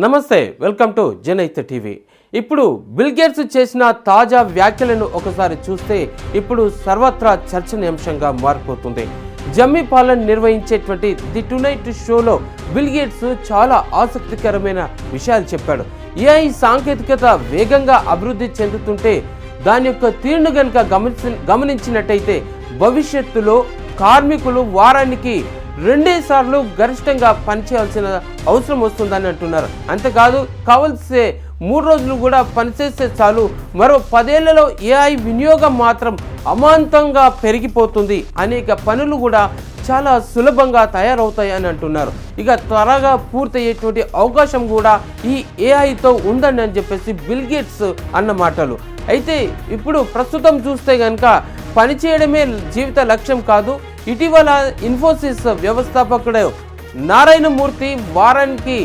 నమస్తే, welcome to జనహిత TV. ఇప్పుడు bill gates చేసిన తాజా వ్యాఖ్యలను ఒకసారి చూస్తే ఇప్పుడు సర్వత్రా చర్చనీయాంశంగా మారిపోతుంది. జమ్మీ పాలన్ నిర్వహించేటువంటి ది టునైట్ షోలో బిల్ గేట్స్ చాలా ఆసక్తికరమైన విషయాలు చెప్పాడు. ఏఐ సాంకేతికత వేగంగా అభివృద్ధి చెందుతుంటే దాని యొక్క తీరును గనుక గమనించినట్టయితే భవిష్యత్తులో కార్మికులు వారానికి 2 సార్లు గరిష్టంగా పనిచేయాల్సిన అవసరం వస్తుందని అంటున్నారు. అంతేకాదు, కావలసే 3 రోజులు కూడా పనిచేస్తే చాలు, మరో 10 ఏళ్లలో ఏఐ వినియోగం మాత్రం అమాంతంగా పెరిగిపోతుంది, అనేక పనులు కూడా చాలా సులభంగా తయారవుతాయి అని అంటున్నారు. ఇక త్వరగా పూర్తయ్యేటువంటి అవకాశం కూడా ఈ ఏఐతో ఉందని అని చెప్పేసి బిల్ గేట్స్ అన్న మాటలు. అయితే ఇప్పుడు ప్రస్తుతం చూస్తే కనుక పనిచేయడమే జీవిత లక్ష్యం కాదు. ఇటీవల ఇన్ఫోసిస్ వ్యవస్థాపకుడు నారాయణమూర్తి వారానికి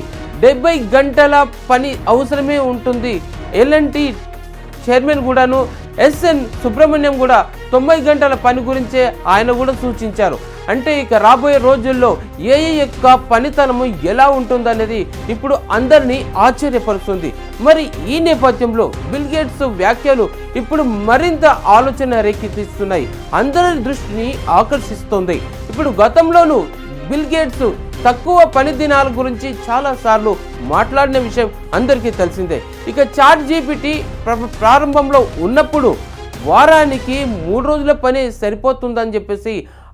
70 గంటల పని అవసరమే ఉంటుంది. ఎల్ఎన్టీ చైర్మన్ కూడాను ఎస్ఎన్ సుబ్రహ్మణ్యం కూడా 90 గంటల పని గురించే ఆయన కూడా సూచించారు. అంటే ఇక రాబోయే రోజుల్లో ఏఐ యొక్క పనితనము ఎలా ఉంటుందనేది ఇప్పుడు అందరినీ ఆశ్చర్యపరుస్తుంది. మరి ఈ నేపథ్యంలో బిల్ గేట్స్ వ్యాఖ్యలు ఇప్పుడు మరింత ఆలోచన రేకెత్తిస్తున్నాయి, అందరి దృష్టిని ఆకర్షిస్తుంది. ఇప్పుడు గతంలోనూ బిల్ గేట్స్ తక్కువ పని దినాల గురించి చాలా సార్లు మాట్లాడిన విషయం అందరికీ తెలిసిందే. ఇక చాట్ జీపీటీ ప్రారంభంలో ఉన్నప్పుడు వారానికి 3 రోజుల పని సరిపోతుందని చెప్పేసి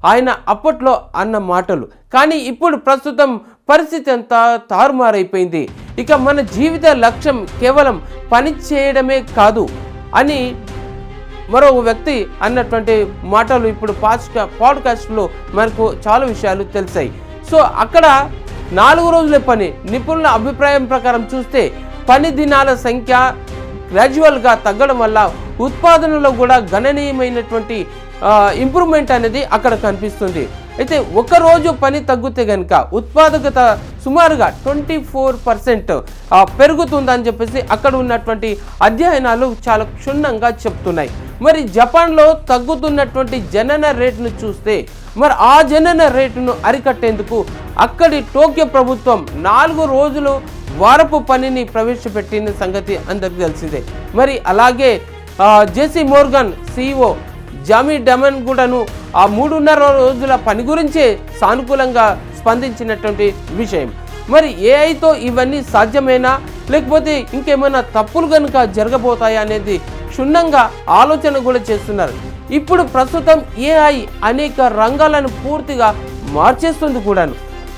ఆయన అప్పట్లో అన్న మాటలు. కానీ ఇప్పుడు ప్రస్తుతం పరిస్థితి అంతా తారుమారైపోయింది. ఇక మన జీవిత లక్ష్యం కేవలం పని చేయడమే కాదు అని మరో వ్యక్తి అన్నటువంటి మాటలు ఇప్పుడు పాడ్కాస్ట్లో మనకు చాలా విషయాలు తెలిసాయి. సో అక్కడ 4 రోజుల పని, నిపుణుల అభిప్రాయం ప్రకారం చూస్తే పని దినాల సంఖ్య గ్రాడ్యువల్గా తగ్గడం వల్ల ఉత్పాదనలో కూడా గణనీయమైనటువంటి ఇంప్రూవ్మెంట్ అనేది అక్కడ కనిపిస్తుంది. అయితే ఒక రోజు పని తగ్గితే కనుక ఉత్పాదకత సుమారుగా 24% పెరుగుతుందని చెప్పేసి అక్కడ ఉన్నటువంటి అధ్యయనాలు చాలా క్షుణ్ణంగా చెప్తున్నాయి. మరి జపాన్లో తగ్గుతున్నటువంటి జనన రేటును చూస్తే మరి ఆ జనన రేటును అరికట్టేందుకు అక్కడి టోక్యో ప్రభుత్వం 4 రోజులు వారపు పనిని ప్రవేశపెట్టిన సంగతి అందరికీ తెలిసిందే. మరి అలాగే జేసీ మోర్గన్ CEO జామీ డమన్ కూడాను ఆ 3.5 రోజుల పని గురించే సానుకూలంగా స్పందించినటువంటి విషయం. మరి ఏఐతో ఇవన్నీ సాధ్యమేనా, లేకపోతే ఇంకేమైనా తప్పులు కనుక జరగబోతాయా అనేది క్షుణ్ణంగా ఆలోచన కూడా చేస్తున్నారు. ఇప్పుడు ప్రస్తుతం ఏఐ అనేక రంగాలను పూర్తిగా మార్చేస్తుంది కూడాను.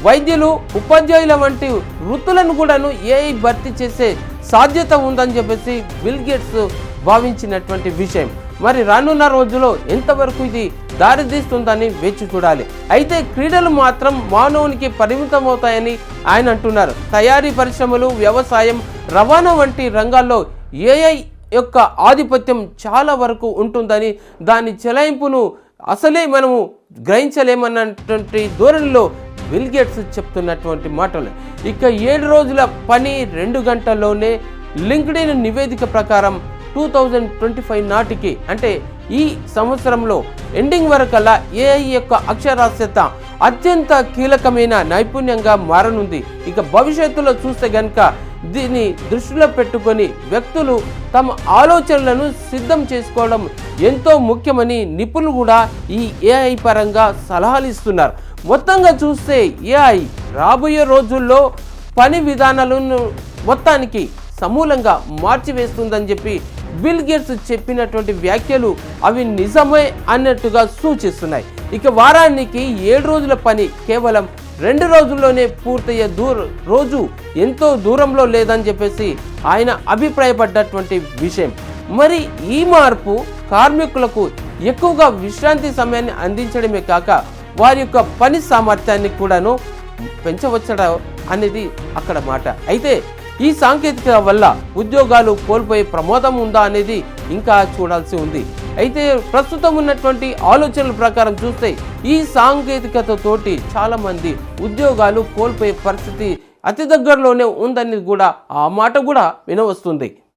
వైద్యులు, ఉపాధ్యాయుల వంటి వృత్తులను కూడాను ఏఐ భర్తీ చేసే సాధ్యత ఉందని చెప్పేసి బిల్ గేట్స్ భావించినటువంటి విషయం. మరి రానున్న రోజుల్లో ఎంతవరకు ఇది దారితీస్తుందని వేచి చూడాలి. అయితే క్రీడలు మాత్రం మానవునికి పరిమితం అవుతాయని ఆయన అంటున్నారు. తయారీ పరిశ్రమలు, వ్యవసాయం, రవాణా వంటి రంగాల్లో ఏఐ యొక్క ఆధిపత్యం చాలా వరకు ఉంటుందని, దాని చెలాయింపును అసలే మనము గ్రహించలేమన్నటువంటి ధోరణిలో బిల్ గేట్స్ చెప్తున్నటువంటి మాటలు. ఇక 7 రోజుల పని 2 గంటల్లోనే లింక్డ్ఇన్ నివేదిక ప్రకారం 2025 నాటికి, అంటే ఈ సంవత్సరంలో ఎండింగ్ వరకల్లా ఏఐ యొక్క అక్షరాస్యత అత్యంత కీలకమైన నైపుణ్యంగా మారనుంది. ఇక భవిష్యత్తులో చూస్తే గనుక దీన్ని దృష్టిలో పెట్టుకొని వ్యక్తులు తమ ఆలోచనలను సిద్ధం చేసుకోవడం ఎంతో ముఖ్యమని నిపుణులు కూడా ఈ ఏఐ పరంగా సలహాలు ఇస్తున్నారు. మొత్తంగా చూస్తే ఏఐ రాబోయే రోజుల్లో పని విధానాలను మొత్తానికి సమూలంగా మార్చివేస్తుందని చెప్పి బిల్ గేట్స్ చెప్పినటువంటి వ్యాఖ్యలు అవి నిజమే అన్నట్టుగా సూచిస్తున్నాయి. ఇక వారానికి 7 రోజుల పని కేవలం 2 రోజుల్లోనే పూర్తయ్యే రోజు ఎంతో దూరంలో లేదని చెప్పేసి ఆయన అభిప్రాయపడ్డటువంటి విషయం. మరి ఈ మార్పు కార్మికులకు ఎక్కువగా విశ్రాంతి సమయాన్ని అందించడమే కాక వారి యొక్క పని సామర్థ్యాన్ని కూడాను పెంచవచ్చడం అనేది అక్కడ మాట. అయితే ఈ సాంకేతికత వల్ల ఉద్యోగాలు కోల్పోయే ప్రమాదం ఉందా అనేది ఇంకా చూడాల్సి ఉంది. అయితే ప్రస్తుతం ఉన్నటువంటి ఆలోచనల ప్రకారం చూస్తే ఈ సాంకేతికతతోటి చాలా మంది ఉద్యోగాలు కోల్పోయే పరిస్థితి అతి దగ్గరలోనే ఉందని కూడా ఆ మాట కూడా వినవస్తుంది.